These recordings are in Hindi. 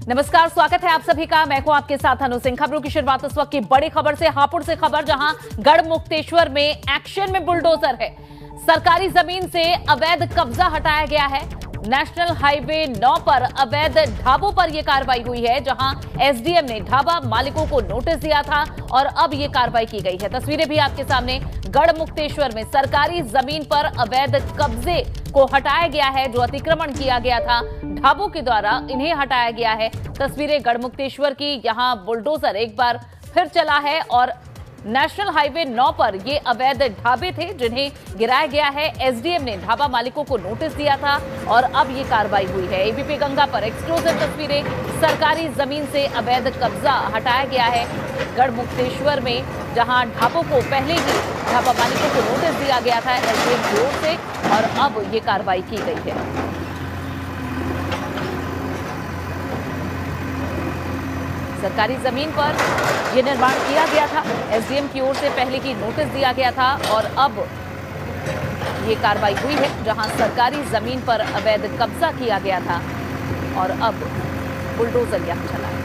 नमस्कार, स्वागत है आप सभी का। मैं हूं आपके साथ अनु सिंह। खबरों की शुरुआत इस वक्त की बड़ी खबर से, हापुड़ से खबर, जहां गढ़मुक्तेश्वर में एक्शन में बुलडोजर है। सरकारी जमीन से अवैध कब्जा हटाया गया है। नेशनल हाईवे 9 पर अवैध ढाबों पर यह कार्रवाई हुई है, जहां एसडीएम ने ढाबा मालिकों को नोटिस दिया था और अब यह कार्रवाई की गई है। तस्वीरें भी आपके सामने। गढ़मुक्तेश्वर में सरकारी जमीन पर अवैध कब्जे को हटाया गया है। जो अतिक्रमण किया गया था ढाबों के द्वारा, इन्हें हटाया गया है। तस्वीरें गढ़मुक्तेश्वर की। यहां बुलडोजर एक बार फिर चला है और नेशनल हाईवे 9 पर ये अवैध ढाबे थे जिन्हें गिराया गया है। एसडीएम ने ढाबा मालिकों को नोटिस दिया था और अब ये कार्रवाई हुई है। एबीपी गंगा पर एक्सक्लूसिव तस्वीरें। सरकारी जमीन से अवैध कब्जा हटाया गया है गढ़मुक्तेश्वर में, जहां ढाबों को पहले ही ढाबा मालिकों को नोटिस दिया गया था एसडीएम की ओर से और अब ये कार्रवाई की गई है। सरकारी जमीन पर यह निर्माण किया गया था। एसडीएम की ओर से पहले ही नोटिस दिया गया था और अब ये कार्रवाई हुई है, जहां सरकारी जमीन पर अवैध कब्जा किया गया था और अब बुलडोजर यहां चला है।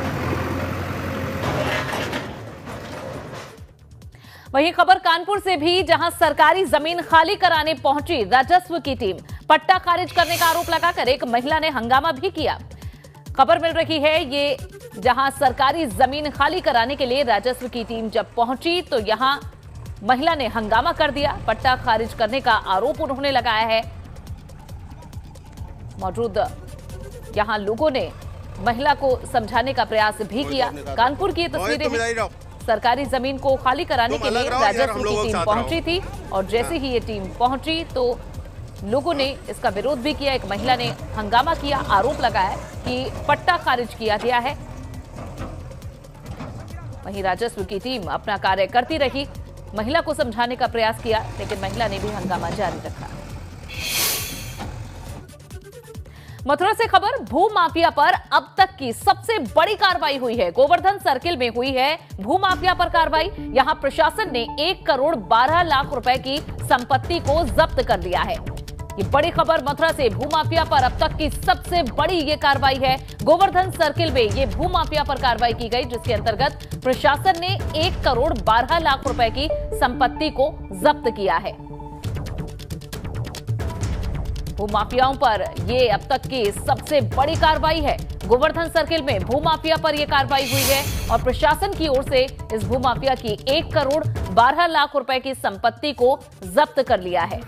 वहीं खबर कानपुर से भी, जहां सरकारी जमीन खाली कराने पहुंची राजस्व की टीम। पट्टा खारिज करने का आरोप लगाकर एक महिला ने हंगामा भी किया। खबर मिल रही है ये, जहां सरकारी जमीन खाली कराने के लिए राजस्व की टीम जब पहुंची तो यहां महिला ने हंगामा कर दिया। पट्टा खारिज करने का आरोप उन्होंने लगाया है। मौजूद यहां लोगों ने महिला को समझाने का प्रयास भी किया। कानपुर की तस्वीरें हैं। सरकारी जमीन को खाली कराने के लिए राजस्व की टीम पहुंची थी और जैसे ही ये टीम पहुंची तो लोगों ने इसका विरोध भी किया। एक महिला ने हंगामा किया, आरोप लगाया कि पट्टा खारिज किया गया है। वहीं राजस्व की टीम अपना कार्य करती रही, महिला को समझाने का प्रयास किया, लेकिन महिला ने भी हंगामा जारी रखा। मथुरा से खबर, भूमाफिया पर अब तक की सबसे बड़ी कार्रवाई हुई है। गोवर्धन सर्किल में हुई है भूमाफिया पर कार्रवाई। यहां प्रशासन ने 1 करोड़ 12 लाख रुपए की संपत्ति को जब्त कर लिया है। ये बड़ी खबर मथुरा से। भूमाफिया पर अब तक की सबसे बड़ी ये कार्रवाई है। गोवर्धन सर्किल में ये भूमाफिया पर कार्रवाई की गई, जिसके अंतर्गत प्रशासन ने 1 करोड़ 12 लाख रुपए की संपत्ति को जब्त किया है। भूमाफियाओं पर ये अब तक की सबसे बड़ी कार्रवाई है। गोवर्धन सर्किल में भूमाफिया पर यह कार्रवाई हुई है और प्रशासन की ओर से इस भूमाफिया की 1 करोड़ 12 लाख रुपए की संपत्ति को जब्त कर लिया है।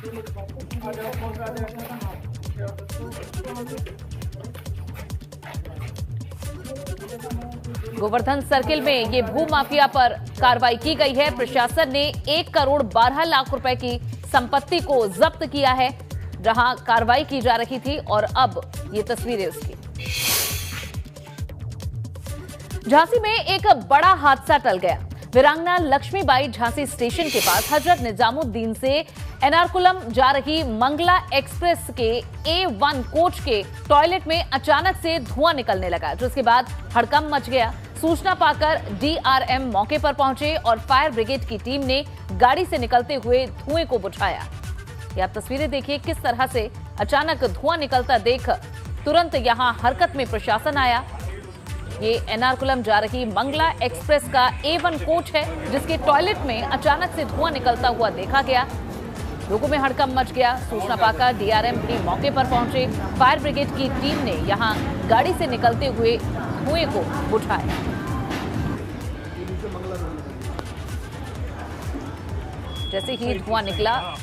गोवर्धन सर्किल में ये भूमाफिया पर कार्रवाई की गई है। प्रशासन ने 1 करोड़ 12 लाख रुपए की संपत्ति को जब्त किया है, जहां कार्रवाई की जा रही थी और अब ये तस्वीरें उसकी। झांसी में एक बड़ा हादसा टल गया। वीरांगना लक्ष्मीबाई झांसी स्टेशन के पास हजरत निजामुद्दीन से एर्नाकुलम जा रही मंगला एक्सप्रेस के A1 कोच के टॉयलेट में अचानक से धुआं निकलने लगा, जिसके बाद हड़कंप मच गया। सूचना पाकर DRM मौके पर पहुंचे और फायर ब्रिगेड की टीम ने गाड़ी से निकलते हुए धुएं को बुझाया। ये आप तस्वीरें देखिए, किस तरह से अचानक धुआं निकलता देख तुरंत यहां हरकत में प्रशासन आया। ये एर्नाकुलम जा रही मंगला एक्सप्रेस का A1 कोच है, जिसके टॉयलेट में अचानक से धुआं निकलता हुआ देखा गया। लोगों में हड़कंप मच गया। सूचना पाकर DRM भी मौके पर पहुंचे। फायर ब्रिगेड की टीम ने यहां गाड़ी से निकलते हुए धुएं को बुझाया। जैसे ही धुआं निकला,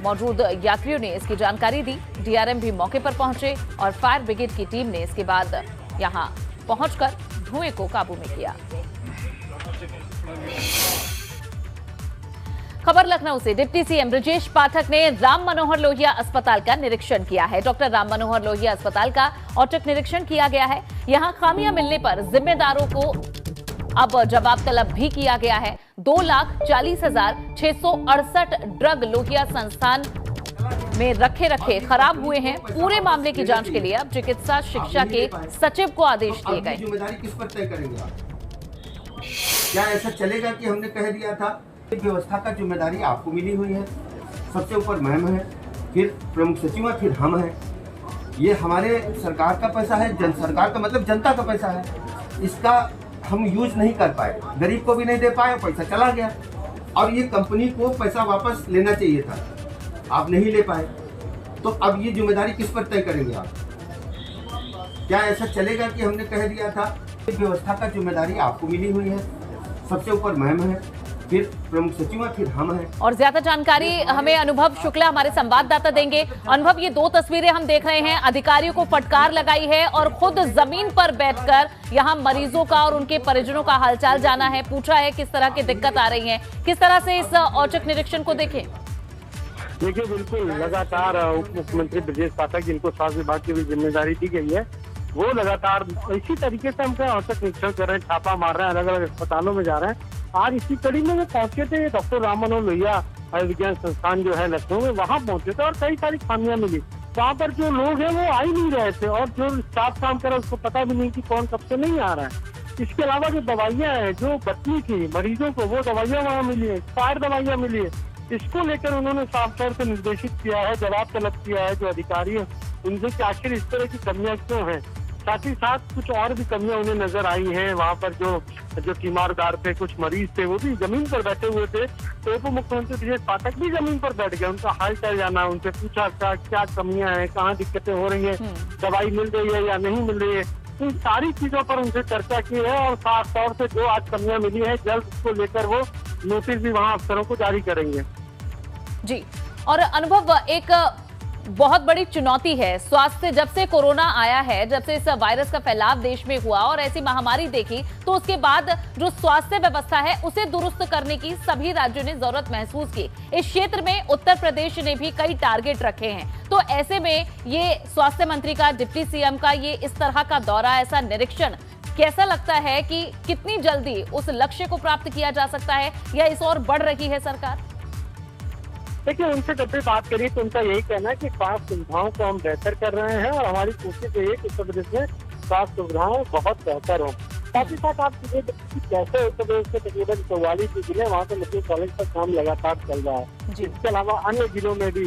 मौजूद यात्रियों ने इसकी जानकारी दी। DRM भी मौके पर पहुंचे और फायर ब्रिगेड की टीम ने इसके बाद यहां पहुंचकर धुएं को काबू में किया। खबर लखनऊ से, डिप्टी सीएम ब्रजेश पाठक ने राम मनोहर लोहिया अस्पताल का निरीक्षण किया है। डॉक्टर राम मनोहर लोहिया अस्पताल का औचक निरीक्षण किया गया है। यहां खामियां मिलने पर जिम्मेदारों को अब जवाब तलब भी किया गया है। 2,40,668 ड्रग लोहिया संस्थान में रखे खराब हुए हैं। पूरे मामले की जांच के लिए अब चिकित्सा शिक्षा के सचिव को आदेश दिए गए। जिम्मेदारी किस पर तय करेंगे आप? क्या ऐसा चलेगा कि हमने कह दिया था? व्यवस्था का जिम्मेदारी आपको मिली हुई है, सबसे ऊपर मैम है, फिर प्रमुख सचिव है, फिर हम हैं। ये हमारे सरकार का पैसा है, सरकार का मतलब जनता का पैसा है। इसका हम यूज नहीं कर पाए, गरीब को भी नहीं दे पाए, पैसा चला गया। और ये कंपनी को पैसा वापस लेना चाहिए था, आप नहीं ले पाए, तो अब ये जिम्मेदारी किस पर तय करेंगे आप? क्या ऐसा चलेगा कि हमने कह दिया था? व्यवस्था का जिम्मेदारी आपको मिली हुई है, सबसे ऊपर मैम है, फिर प्रमुख सचिव है, फिर हम हैं। और ज्यादा जानकारी हमें अनुभव शुक्ला हमारे संवाददाता देंगे। अनुभव, ये दो तस्वीरें हम देख रहे हैं, अधिकारियों को फटकार लगाई है और खुद जमीन पर बैठकर यहां मरीजों का और उनके परिजनों का हालचाल जाना है, पूछा है किस तरह की दिक्कत आ रही है। किस तरह से इस औचक निरीक्षण को देखें? देखिए, बिल्कुल लगातार उप मुख्यमंत्री ब्रजेश पाठक, जिनको स्वास्थ्य विभाग की भी जिम्मेदारी दी गई है, वो लगातार इसी तरीके से हम औचक निरीक्षण कर रहे हैं, छापा मार रहे हैं, अलग अलग अस्पतालों में जा रहे हैं। आज इसी कड़ी में वो पहुंचे थे, डॉक्टर राम मनोहर लोहिया आयुर्विज्ञान संस्थान जो है लखनऊ में, वहाँ पहुंचे थे और कई सारी खामियां मिली। वहाँ पर जो लोग हैं वो आ ही नहीं रहे थे और जो स्टाफ काम कर रहा है उसको पता भी नहीं कि कौन कब से नहीं आ रहा है। इसके अलावा जो दवाइयाँ हैं जो बचनी थी मरीजों को, वो दवाइयाँ वहाँ मिली है, एक्सपायर दवाइयाँ मिली है। इसको लेकर उन्होंने साफ तौर से निर्देशित किया है, जवाब तलब किया है जो अधिकारी हैं उनसे कि आखिर इस तरह की कमियां क्यों हैं। साथ ही साथ कुछ और भी कमियां उन्हें नजर आई हैं। वहाँ पर जो तीमारदार थे, कुछ मरीज थे, वो भी जमीन पर बैठे हुए थे, तो उप मुख्यमंत्री ब्रजेश पाठक भी जमीन पर बैठ गए, उनका हाल चाल जाना, उनसे पूछा क्या कमियां हैं, कहाँ दिक्कतें हो रही हैं, दवाई मिल रही है या नहीं मिल रही है। इन सारी चीजों पर उनसे चर्चा की है और खास तौर से जो आज कमियां मिली है जल्द उसको लेकर वो नोटिस भी वहाँ अफसरों को जारी करेंगे। जी, और अनुभव, एक बहुत बड़ी चुनौती है स्वास्थ्य, जब से कोरोना आया है, जब से इस वायरस का फैलाव देश में हुआ और ऐसी महामारी देखी, तो उसके बाद जो स्वास्थ्य व्यवस्था है उसे दुरुस्त करने की सभी राज्यों ने जरूरत महसूस की। इस क्षेत्र में उत्तर प्रदेश ने भी कई टारगेट रखे हैं, तो ऐसे में ये स्वास्थ्य मंत्री का, डिप्टी सीएम का ये इस तरह का दौरा, ऐसा निरीक्षण, कैसा लगता है कि कितनी जल्दी उस लक्ष्य को प्राप्त किया जा सकता है या इस और बढ़ रही है सरकार? देखिए, उनसे जब भी बात करिए तो उनका यही कहना है कि स्वास्थ्य सुविधाओं को हम बेहतर कर रहे हैं और हमारी कोशिश यही है कि उत्तर प्रदेश में स्वास्थ्य सुविधाएं बहुत बेहतर हो। साथ ही साथ आप ये कैसे उत्तर प्रदेश के तकरीबन 44 जिले, वहाँ पे मेडिकल कॉलेज का काम लगातार चल रहा है। इसके अलावा अन्य जिलों में भी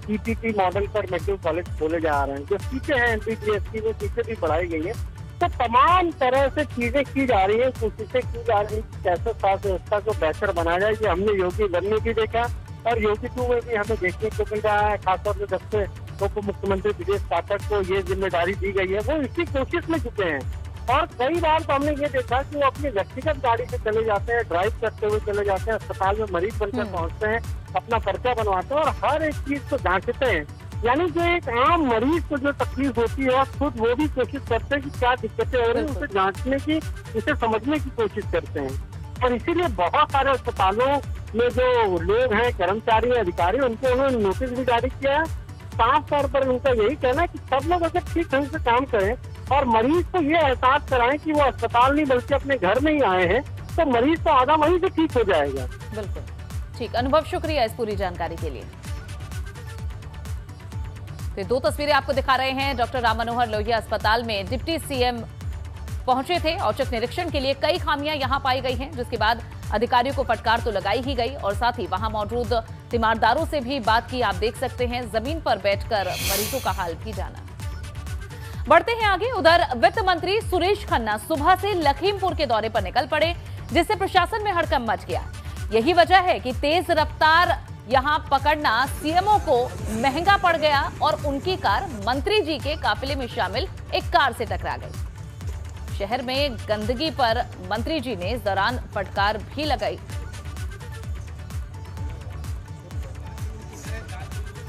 पीपीपी मॉडल पर मेडिकल कॉलेज खोले जा रहे हैं। जो सीटें हैं एमबीबीएस की, वो सीटें भी बढ़ाई गई है। तो तमाम तरह से चीजें की जा रही है, कोशिशें की जा रही है कैसे स्वास्थ्य व्यवस्था को बेहतर बनाया जाए। कि हमने योगी 1 में भी देखा और योगी 2 में भी हमें देखने को मिल रहा है। खासतौर से जब से उप मुख्यमंत्री ब्रजेश पाठक को ये जिम्मेदारी दी गई है, वो इसी कोशिश में जुटे हैं। और कई बार तो हमने ये देखा कि वो अपनी व्यक्तिगत गाड़ी से चले जाते हैं, ड्राइव करते हुए चले जाते हैं, अस्पताल में मरीज बनकर पहुंचते हैं, अपना पर्चा बनवाते हैं और हर एक चीज को जांचते हैं। यानी जो एक आम मरीज को जो तकलीफ होती है, खुद वो भी कोशिश करते हैं कि क्या दिक्कतें हो रही है, उसे जांचने की, उसे समझने की कोशिश करते हैं। और इसीलिए बहुत सारे अस्पतालों में जो लोग हैं, कर्मचारी, अधिकारी, उनको उन्होंने नोटिस भी जारी किया है। साफ तौर पर उनका यही कहना है कि सब लोग अगर ठीक ढंग से काम करें और मरीज को ये एहसास कराएं कि वो अस्पताल नहीं बल्कि अपने घर में ही आए हैं, तो मरीज तो आधा वहीं से ठीक हो जाएगा। बिल्कुल ठीक। अनुभव, शुक्रिया इस पूरी जानकारी के लिए। तो दो तस्वीरें आपको दिखा रहे हैं, डॉक्टर राम मनोहर लोहिया अस्पताल में डिप्टी सीएम पहुंचे थे औचक निरीक्षण के लिए। कई खामियां यहां पाई गई हैं, जिसके बाद अधिकारियों को फटकार तो लगाई ही गई और साथ ही वहां मौजूद तीमारदारों से भी बात की। आप देख सकते हैं जमीन पर बैठकर मरीजों का हाल भी जाना। बढ़ते हैं आगे। उधर वित्त मंत्री सुरेश खन्ना सुबह से लखीमपुर के दौरे पर निकल पड़े, जिससे प्रशासन में हड़कंप मच गया। यही वजह है कि तेज रफ्तार यहां पकड़ना सीएमओ को महंगा पड़ गया और उनकी कार मंत्री जी के काफिले में शामिल एक कार से टकरा गई। शहर में गंदगी पर मंत्री जी ने इस दौरान फटकार भी लगाई।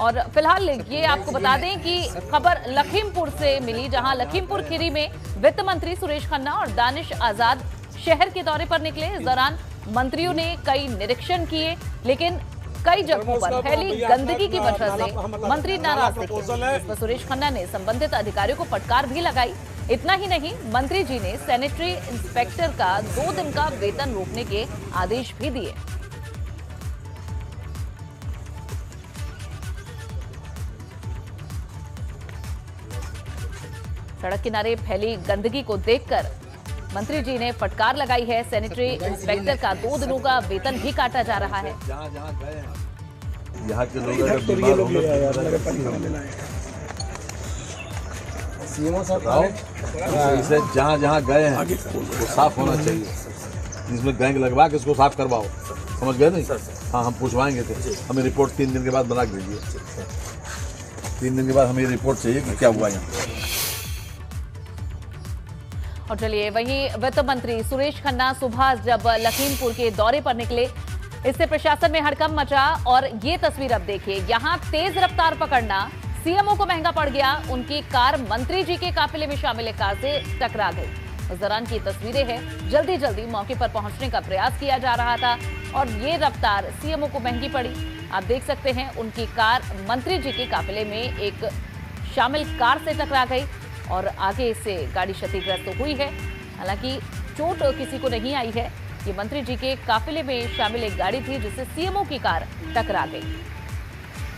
और फिलहाल ये आपको बता दें कि खबर लखीमपुर से मिली, जहां लखीमपुर खीरी में वित्त मंत्री सुरेश खन्ना और दानिश आजाद शहर के दौरे पर निकले। इस दौरान मंत्रियों ने कई निरीक्षण किए, लेकिन कई जगहों पर फैली गंदगी की वजह से मंत्री नाराज दिखे। इस पर सुरेश खन्ना ने संबंधित अधिकारियों को फटकार भी लगाई। इतना ही नहीं, मंत्री जी ने सैनिटरी इंस्पेक्टर का 2 दिन का वेतन रोकने के आदेश भी दिए। सड़क किनारे फैली गंदगी को देखकर मंत्री जी ने फटकार लगाई है। सैनिटरी इंस्पेक्टर का 2 दिनों का वेतन भी काटा जा रहा है। यहाँ के लोग अगर बीमार होंगे इसे जहाँ जहाँ गए हैं वो साफ होना चाहिए, जिसमें गैंग लगवा के इसको साफ करवाओ, समझ गए नहीं? हाँ, हम पूछवाएंगे थे, हमें रिपोर्ट 3 दिन के बाद बना के दीजिए। 3 दिन के बाद हमें रिपोर्ट चाहिए कि क्या हुआ यहाँ। और चलिए, वहीं वित्त मंत्री सुरेश खन्ना सुबह जब लखीमपुर के दौरे पर निकले, इससे प्रशासन में हड़कंप मचा। और ये तस्वीर अब देखिए, यहाँ तेज रफ्तार पकड़ना सीएमओ को महंगा पड़ गया। उनकी कार मंत्री जी के काफिले में शामिल एक कार से टकरा गई। उस दौरान की तस्वीरें हैं। जल्दी जल्दी मौके पर पहुंचने का प्रयास किया जा रहा था और ये रफ्तार सीएमओ को महंगी पड़ी। आप देख सकते हैं, उनकी कार मंत्री जी के काफिले में एक शामिल कार से टकरा गई और आगे से गाड़ी क्षतिग्रस्त हुई है। हालांकि चोट किसी को नहीं आई है। ये मंत्री जी के काफिले में शामिल एक गाड़ी थी जिससे सीएमओ की कार टकरा गई।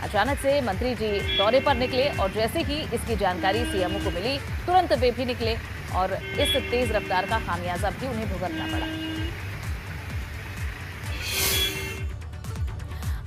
अचानक से मंत्री जी दौरे पर निकले और जैसे ही इसकी जानकारी सीएमओ को मिली, तुरंत वे भी निकले और इस तेज रफ्तार का खामियाजा भी उन्हें भुगतना पड़ा।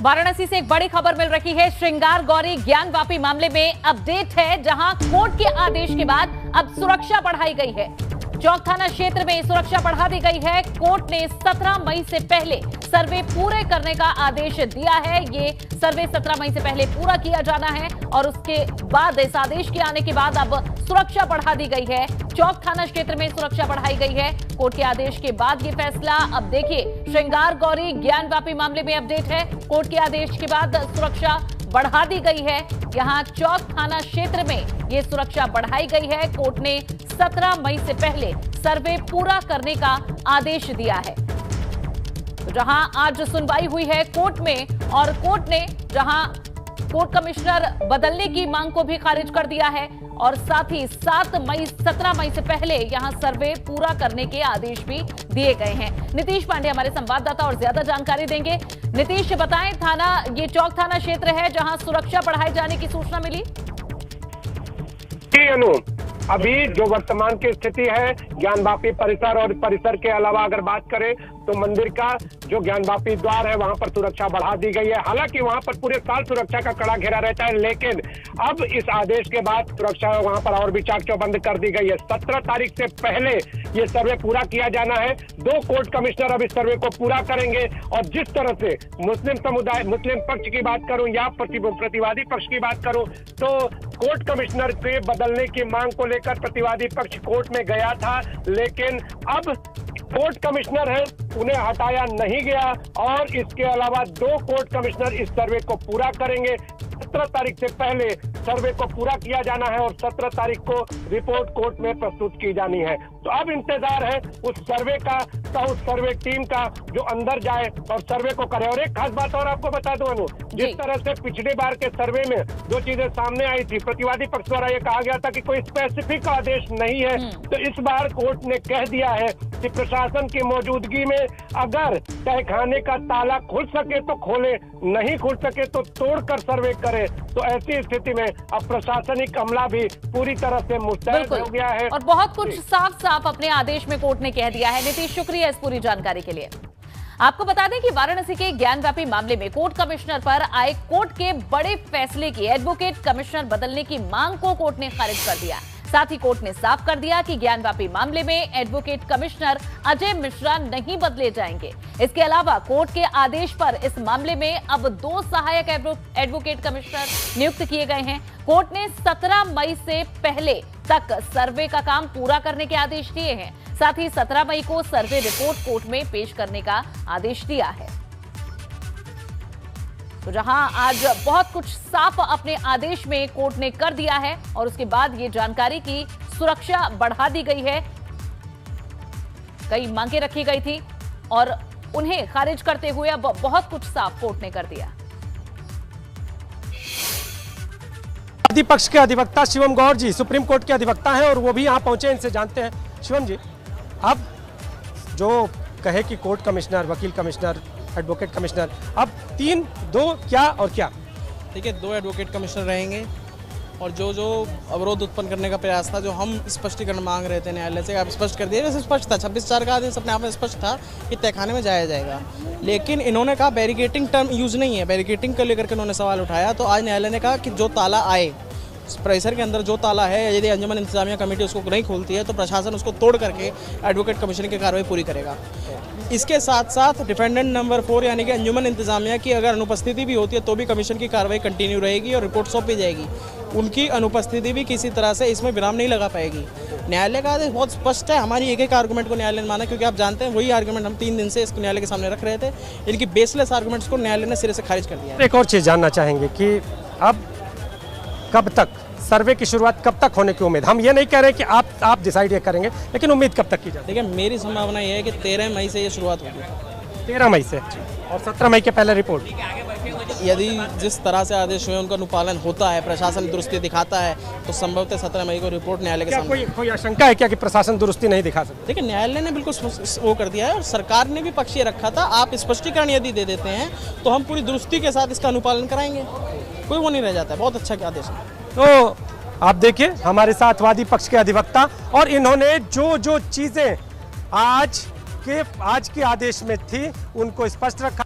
वाराणसी से एक बड़ी खबर मिल रही है। श्रृंगार गौरी ज्ञानवापी मामले में अपडेट है, जहां कोर्ट के आदेश के बाद अब सुरक्षा बढ़ाई गई है। चौक थाना क्षेत्र में सुरक्षा बढ़ा दी गई है। कोर्ट ने 17 मई से पहले सर्वे पूरे करने का आदेश दिया है। ये सर्वे 17 मई से पहले पूरा किया जाना है और उसके बाद इस आदेश के आने के बाद अब सुरक्षा बढ़ा दी गई है। चौक थाना क्षेत्र में सुरक्षा बढ़ाई गई है कोर्ट के आदेश के बाद ये फैसला। अब देखिए, श्रृंगार गौरी ज्ञानवापी मामले में अपडेट है। कोर्ट के आदेश के बाद सुरक्षा बढ़ा दी गई है। यहां चौक थाना क्षेत्र में ये सुरक्षा बढ़ाई गई है। कोर्ट ने 17 मई से पहले सर्वे पूरा करने का आदेश दिया है। तो जहां आज सुनवाई हुई है कोर्ट में और कोर्ट ने जहां कोर्ट कमिश्नर बदलने की मांग को भी खारिज कर दिया है और साथ ही 17 मई से पहले यहां सर्वे पूरा करने के आदेश भी दिए गए हैं। नीतीश पांडे हमारे संवाददाता और ज्यादा जानकारी देंगे। नीतीश, बताएं, थाना ये चौक थाना क्षेत्र है जहां सुरक्षा बढ़ाए जाने की सूचना मिली। अनु, अभी जो वर्तमान की स्थिति है ज्ञानवापी परिसर और परिसर के अलावा अगर बात करें तो मंदिर का जो ज्ञानवापी द्वार है वहां पर सुरक्षा बढ़ा दी गई है। हालांकि वहां पर पूरे साल सुरक्षा का कड़ा घेरा रहता है, लेकिन अब इस आदेश के बाद सुरक्षा वहां पर और भी चाक चौबंद कर दी गई है। 17 तारीख से पहले ये सर्वे पूरा किया जाना है। 2 कोर्ट कमिश्नर अब इस सर्वे को पूरा करेंगे और जिस तरह से मुस्लिम समुदाय, मुस्लिम पक्ष की बात करूं या प्रतिवादी पक्ष की बात करूं तो कोर्ट कमिश्नर के बदलने की मांग को लेकर प्रतिवादी पक्ष कोर्ट में गया था, लेकिन अब कोर्ट कमिश्नर है उन्हें हटाया नहीं गया और इसके अलावा 2 कोर्ट कमिश्नर इस सर्वे को पूरा करेंगे। 17 तारीख से पहले सर्वे को पूरा किया जाना है और 17 तारीख को रिपोर्ट कोर्ट में प्रस्तुत की जानी है। तो अब इंतजार है उस सर्वे का, उस सर्वे टीम का जो अंदर जाए और सर्वे को करे। और एक खास बात और आपको बता दूं अनु, जिस तरह से पिछली बार के सर्वे में 2 चीजें सामने आई थी, प्रतिवादी पक्ष द्वारा ये कहा गया था कि कोई स्पेसिफिक आदेश नहीं है, तो इस बार कोर्ट ने कह दिया है कि प्रशासन की मौजूदगी में अगर तहखाने का ताला खुल सके तो खोले, नहीं खुल सके तो तोड़कर सर्वे करे। तो ऐसी स्थिति में अब प्रशासनिक अमला भी पूरी तरह से मुस्तैद हो गया है और बहुत कुछ साफ साफ अपने आदेश में कोर्ट ने कह दिया है। नीतीश, शुक्रिया इस पूरी जानकारी के लिए। आपको बता दें कि वाराणसी के ज्ञानवापी मामले में कोर्ट कमिश्नर पर आए कोर्ट के बड़े फैसले की एडवोकेट कमिश्नर बदलने की मांग को कोर्ट ने खारिज कर दिया। साथ ही कोर्ट ने साफ कर दिया कि ज्ञानवापी मामले में एडवोकेट कमिश्नर अजय मिश्रा नहीं बदले जाएंगे। इसके अलावा कोर्ट के आदेश पर इस मामले में अब 2 सहायक एडवोकेट कमिश्नर नियुक्त किए गए हैं। कोर्ट ने 17 मई से पहले तक सर्वे का काम पूरा करने के आदेश दिए हैं। साथ ही 17 मई को सर्वे रिपोर्ट कोर्ट में पेश करने का आदेश दिया है। तो जहां आज बहुत कुछ साफ अपने आदेश में कोर्ट ने कर दिया है और उसके बाद ये जानकारी की सुरक्षा बढ़ा दी गई है। कई मांगे रखी गई थी और उन्हें खारिज करते हुए अब बहुत कुछ साफ कोर्ट ने कर दिया। पक्ष के अधिवक्ता शिवम गौर जी सुप्रीम कोर्ट के अधिवक्ता हैं और वो भी यहाँ पहुंचे, इनसे जानते हैं। शिवम जी, अब जो कहे कि कोर्ट कमिश्नर, वकील कमिश्नर, एडवोकेट कमिश्नर, अब 2 क्या और क्या? देखिए, 2 एडवोकेट कमिश्नर रहेंगे और जो अवरोध उत्पन्न करने का प्रयास था, जो हम स्पष्टीकरण मांग रहे थे न्यायालय से, आप स्पष्ट कर दिए। वैसे स्पष्ट था, 26/4 का आदेश अपने आप में स्पष्ट था कि तहखाने में जाया जाएगा, लेकिन इन्होंने कहा बैरिकेटिंग टर्म यूज नहीं है। बैरिकेटिंग को लेकर के उन्होंने सवाल उठाया, तो आज न्यायालय ने कहा कि जो ताला आए परिसर के अंदर जो ताला है, यदि अंजुमन इंतजामिया कमेटी उसको नहीं खोलती है तो प्रशासन उसको तोड़ करके एडवोकेट कमीशन की कार्रवाई पूरी करेगा। इसके साथ साथ डिफेंडेंट नंबर 4 यानी कि अंजुमन इंतजामिया की अगर अनुपस्थिति भी होती है तो भी कमीशन की कार्रवाई कंटिन्यू रहेगी और रिपोर्ट सौंपी जाएगी। उनकी अनुपस्थिति भी किसी तरह से इसमें विराम नहीं लगा पाएगी। न्यायालय का आदेश बहुत स्पष्ट है। हमारी एक आर्गूमेंट को न्यायालय ने माना, क्योंकि आप जानते हैं वही आर्गूमेंट हम 3 दिन से इसको न्यायालय के सामने रख रहे थे। इनकी बेसलेस आर्गूमेंट्स को न्यायालय ने सिरे से खारिज कर दिया। एक और चीज़ जानना चाहेंगे कि अब कब तक सर्वे की शुरुआत कब तक होने की उम्मीद? हम ये नहीं कह रहे कि आप डिसाइड ये करेंगे, लेकिन उम्मीद कब तक की जाती है? देखिए, मेरी संभावना ये है कि 13 मई से ये शुरुआत होगी। 13 मई से और 17 मई के पहले रिपोर्ट। यदि जिस तरह से आदेश हुए उनका अनुपालन होता है, प्रशासन दुरुस्ती दिखाता है, तो संभवतः 17 मई को रिपोर्ट न्यायालय के सामने। कोई आशंका है क्या कि प्रशासन दुरुस्ती नहीं दिखा सकता? देखिए, न्यायालय ने बिल्कुल वो कर दिया है और सरकार ने भी पक्ष ये रखा था, आप स्पष्टीकरण यदि दे देते हैं तो हम पूरी दुरुस्ती के साथ इसका अनुपालन कराएंगे। कोई वो नहीं रह जाता है। बहुत अच्छा आदेश है। तो आप देखिए हमारे साथ वादी पक्ष के अधिवक्ता, और इन्होंने जो चीजें आज के आदेश में थी उनको स्पष्ट रखा।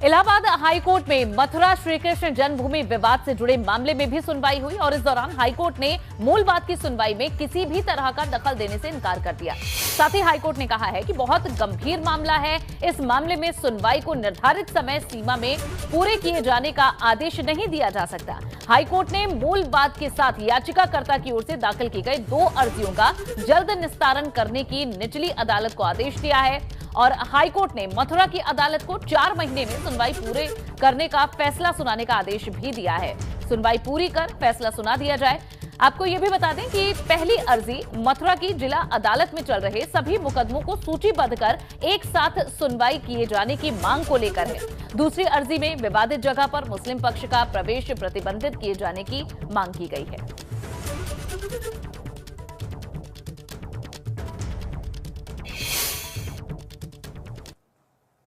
इलाहाबाद हाईकोर्ट में मथुरा श्री कृष्ण जन्मभूमि विवाद से जुड़े मामले में भी सुनवाई हुई और इस दौरान हाईकोर्ट ने मूल बात की सुनवाई में किसी भी तरह का दखल देने से इनकार कर दिया। साथ ही हाईकोर्ट ने कहा है कि बहुत गंभीर मामला है, इस मामले में सुनवाई को निर्धारित समय सीमा में पूरे किए जाने का आदेश नहीं दिया जा सकता। हाईकोर्ट ने मूल बात के साथ याचिकाकर्ता की ओर से दाखिल की गई 2 अर्जियों का जल्द निस्तारण करने की निचली अदालत को आदेश दिया है और हाईकोर्ट ने मथुरा की अदालत को 4 महीने में सुनवाई पूरे करने का फैसला सुनाने का आदेश भी दिया है। सुनवाई पूरी कर फैसला सुना दिया जाए। आपको यह भी बता दें कि पहली अर्जी मथुरा की जिला अदालत में चल रहे सभी मुकदमों को सूचीबद्ध कर एक साथ सुनवाई किए जाने की मांग को लेकर है। दूसरी अर्जी में विवादित जगह पर मुस्लिम पक्ष का प्रवेश प्रतिबंधित किए जाने की मांग की गई है।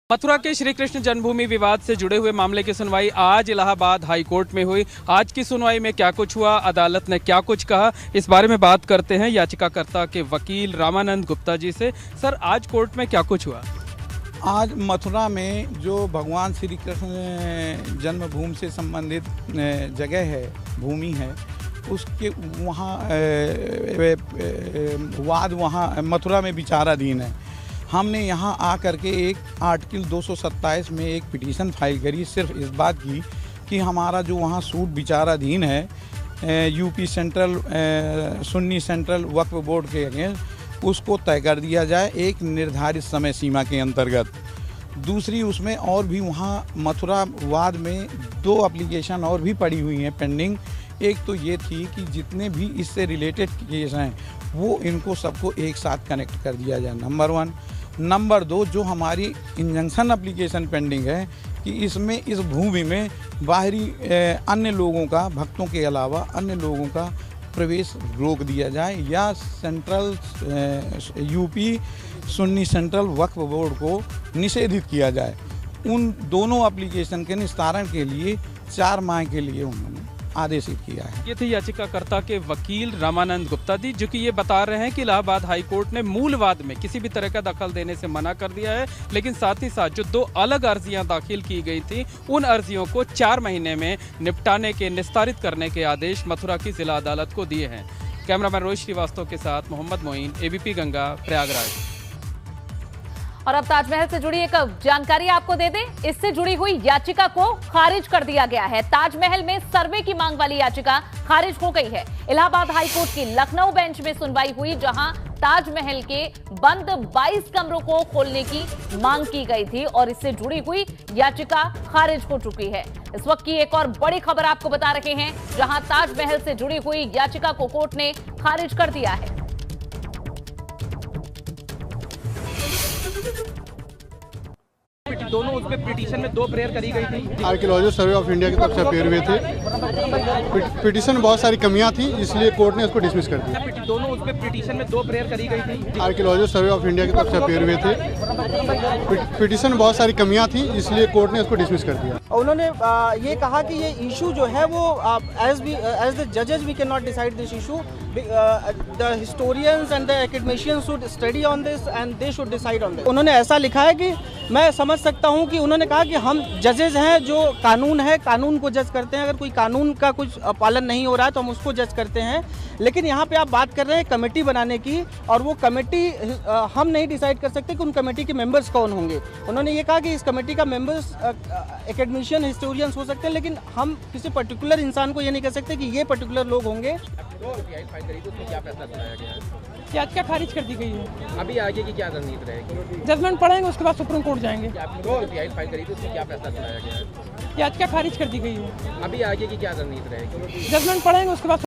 मथुरा के श्री कृष्ण जन्मभूमि विवाद से जुड़े हुए मामले की सुनवाई आज इलाहाबाद हाई कोर्ट में हुई। आज की सुनवाई में क्या कुछ हुआ, अदालत ने क्या कुछ कहा, इस बारे में बात करते हैं याचिकाकर्ता के वकील रामानंद गुप्ता जी से। सर, आज कोर्ट में क्या कुछ हुआ? आज मथुरा में जो भगवान श्री कृष्ण जन्मभूमि से संबंधित जगह है, भूमि है, उसके वहाँ वाद वहाँ मथुरा में विचाराधीन है। हमने यहाँ आकर के एक आर्टिकल 227 में एक पिटीशन फाइल करी, सिर्फ इस बात की कि हमारा जो वहाँ सूट विचाराधीन है यूपी सेंट्रल सुन्नी सेंट्रल वक्फ बोर्ड के अगेंस्ट, उसको तय कर दिया जाए एक निर्धारित समय सीमा के अंतर्गत। दूसरी उसमें और भी वहाँ मथुरा वाद में 2 एप्लीकेशन और भी पड़ी हुई हैं पेंडिंग। एक तो ये थी कि जितने भी इससे रिलेटेड केस हैं वो इनको सबको एक साथ कनेक्ट कर दिया जाए, नंबर 1। नंबर 2, जो हमारी इंजंक्शन एप्लीकेशन पेंडिंग है कि इसमें इस भूमि में बाहरी अन्य लोगों का, भक्तों के अलावा अन्य लोगों का प्रवेश रोक दिया जाए या सेंट्रल यूपी सुन्नी सेंट्रल वक्फ बोर्ड को निषेधित किया जाए। उन दोनों एप्लीकेशन के निस्तारण के लिए 4 माह के लिए उन्होंने आदेशित किया है। ये थे याचिकाकर्ता के वकील रामानंद गुप्ता जी, जो कि ये बता रहे हैं कि इलाहाबाद हाई कोर्ट ने मूल वाद में किसी भी तरह का दखल देने से मना कर दिया है, लेकिन साथ ही साथ जो 2 अलग अर्जियां दाखिल की गई थी उन अर्जियों को 4 महीने में निपटाने के, निस्तारित करने के आदेश मथुरा की जिला अदालत को दिए हैं। कैमरामैन रोहित श्रीवास्तव के साथ मोहम्मद मोइन, एबीपी गंगा, प्रयागराज। और अब ताजमहल से जुड़ी एक जानकारी आपको दे दें। इससे जुड़ी हुई याचिका को खारिज कर दिया गया है। ताजमहल में सर्वे की मांग वाली याचिका खारिज हो गई है। इलाहाबाद हाईकोर्ट की लखनऊ बेंच में सुनवाई हुई, जहां ताजमहल के बंद 22 कमरों को खोलने की मांग की गई थी और इससे जुड़ी हुई याचिका खारिज हो चुकी है। इस वक्त की एक और बड़ी खबर आपको बता रहे हैं, जहां ताजमहल से जुड़ी हुई याचिका को कोर्ट ने खारिज कर दिया है। दोनों उसमें पिटीशन में 2 प्रेयर करी गई थी। आर्कियोलॉजिकल सर्वे ऑफ इंडिया की तरफ से अपेयर हुए थे। पिटीशन में बहुत सारी कमियां थी, इसलिए कोर्ट ने इसको डिसमिस कर दिया। दोनों उसमें पिटीशन में 2 प्रेयर करी गई थी। आर्कियोलॉजिकल सर्वे ऑफ इंडिया की तरफ से अपेयर हुए थे। पिटीशन में बहुत सारी कमियां थी, इसलिए कोर्ट ने इसको डिसमिस कर दिया। उन्होंने ये कहा कि ये इशू जो है वो एज द जजेस we can not decide this issue, the historians and the academicians should study on this and they should decide on this. उन्होंने ऐसा लिखा है कि मैं समझ सकता हूं कि उन्होंने कहा कि हम जजेज हैं, जो कानून है कानून को जज करते हैं, अगर कोई कानून का कुछ पालन नहीं हो रहा है तो हम उसको जज करते हैं। लेकिन यहाँ पे आप बात कर रहे हैं कमेटी बनाने की, और वो कमेटी हम नहीं डिसाइड कर सकते कि उन कमेटी के मेंबर्स कौन होंगे। उन्होंने ये कहा कि इस कमेटी का मेंबर्स एकेडमिशियन, हिस्टोरियंस हो सकते हैं, लेकिन हम किसी पर्टिकुलर इंसान को ये नहीं कह सकते कि ये पर्टिकुलर लोग होंगे। याचिका खारिज कर दी गई है। अभी आगे की क्या रणनीति रहेगी? जजमेंट पढ़ेंगे, उसके बाद सुप्रीम कोर्ट जाएंगे। आपने फाइल करी थी, उसमें क्या फैसला सुनाया गया है? याचिका खारिज कर दी गई है। अभी आगे की क्या रणनीति रहेगी? जजमेंट पढ़ेंगे, उसके बाद